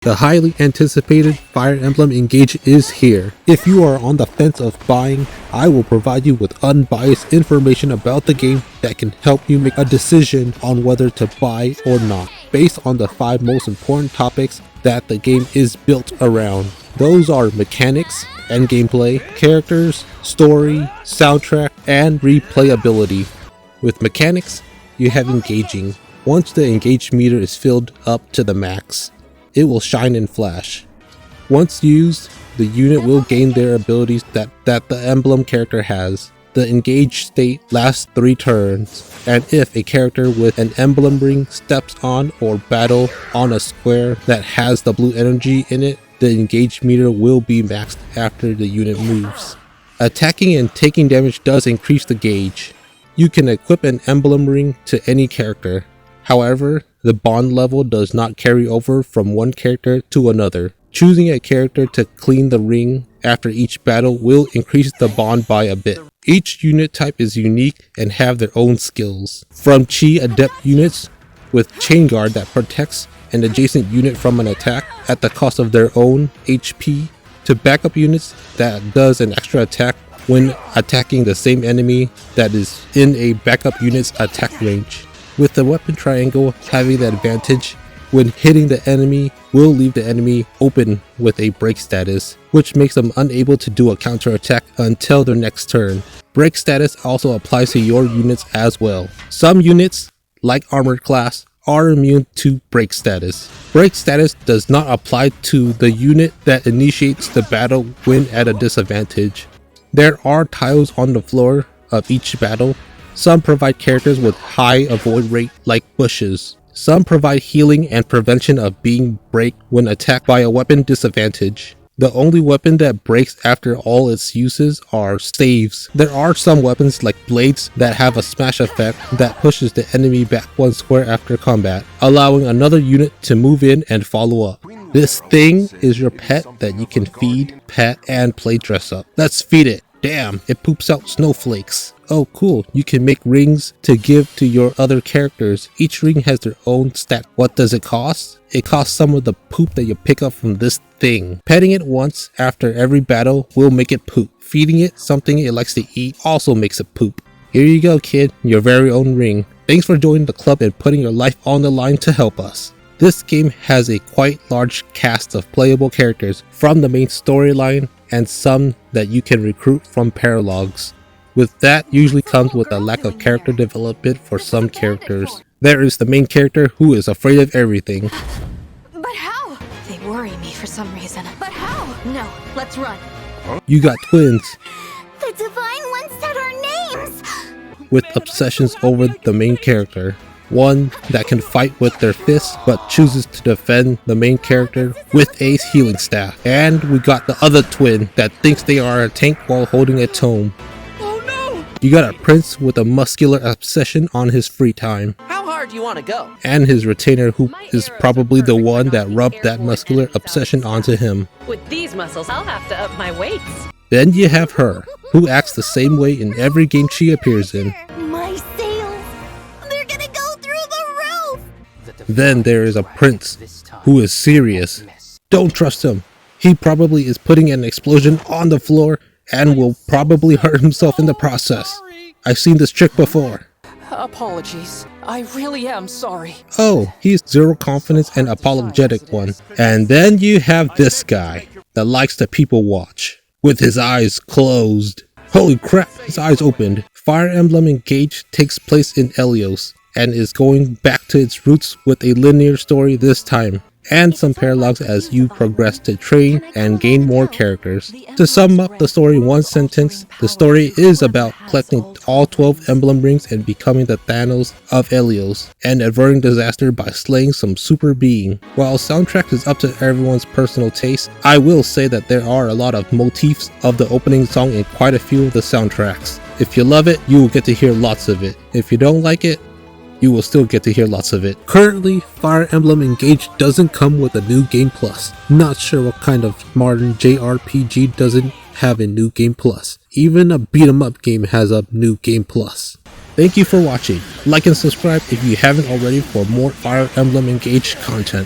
The highly anticipated Fire Emblem Engage is here. If you are on the fence of buying, I will provide you with unbiased information about the game that can help you make a decision on whether to buy or not, based on the 5 most important topics that the game is built around. Those are mechanics and gameplay, characters, story, soundtrack, and replayability. With mechanics, you have engaging. Once the engage meter is filled up to the max, it will shine and flash. Once used, the unit will gain their abilities that the emblem character has. The engage state lasts 3 turns, and if a character with an emblem ring steps on or battle on a square that has the blue energy in it, the engage meter will be maxed after the unit moves. Attacking and taking damage does increase the gauge. You can equip an emblem ring to any character. However, the bond level does not carry over from one character to another. Choosing a character to clean the ring after each battle will increase the bond by a bit. Each unit type is unique and have their own skills. From Chi Adept units with Chain Guard that protects an adjacent unit from an attack at the cost of their own HP, to backup units that does an extra attack when attacking the same enemy that is in a backup unit's attack range. With the weapon triangle having the advantage when hitting the enemy will leave the enemy open with a break status, which makes them unable to do a counter attack until their next turn. Break status also applies to your units as well. Some units, like armored class, are immune to break status. Break status does not apply to the unit that initiates the battle when at a disadvantage. There are tiles on the floor of each battle. Some provide characters with high avoid rate like bushes. Some provide healing and prevention of being break when attacked by a weapon disadvantage. The only weapon that breaks after all its uses are staves. There are some weapons like blades that have a smash effect that pushes the enemy back 1 square after combat, allowing another unit to move in and follow up. This thing is your pet that you can feed, pet, and play dress up. Let's feed it. Damn, it poops out snowflakes. Oh cool, you can make rings to give to your other characters. Each ring has their own stat. What does it cost? It costs some of the poop that you pick up from this thing. Petting it once after every battle will make it poop. Feeding it something it likes to eat also makes it poop. Here you go kid, your very own ring. Thanks for joining the club and putting your life on the line to help us. This game has a quite large cast of playable characters from the main storyline and some that you can recruit from paralogs. With that usually comes with a lack of character development for some characters. There is the main character who is afraid of everything. But how? They worry me for some reason. But how? No, let's run. You got twins The Divine One said our names! with obsessions over the main character. One that can fight with their fists but chooses to defend the main character with a healing staff. And we got the other twin that thinks they are a tank while holding a tome. Oh no! You got a prince with a muscular obsession on his free time. How hard do you want to go? And his retainer who is probably the one that rubbed that muscular obsession onto him. With these muscles, I'll have to up my weights. Then you have her, who acts the same way in every game she appears in. My sails! They're gonna go through the roof! Then there is a prince, who is serious. Don't trust him. He probably is putting an explosion on the floor and will probably hurt himself in the process. I've seen this trick before. Apologies. I really am sorry. Oh, he's zero confidence and apologetic one. And then you have this guy that likes to people watch, with his eyes closed. Holy crap, his eyes opened. Fire Emblem Engage takes place in Helios and is going back to its roots with a linear story this time, and some paralogs as you progress to train and gain more characters. To sum up the story in one sentence, the story is about collecting all 12 emblem rings and becoming the Thanos of Helios, and averting disaster by slaying some super being. While soundtrack is up to everyone's personal taste, I will say that there are a lot of motifs of the opening song in quite a few of the soundtracks. If you love it, you will get to hear lots of it. If you don't like it, you will still get to hear lots of it. Currently, Fire Emblem Engage doesn't come with a new game plus. Not sure what kind of modern JRPG doesn't have a new game plus. Even a beat 'em up game has a new game plus. Thank you for watching. Like and subscribe if you haven't already for more Fire Emblem Engage content.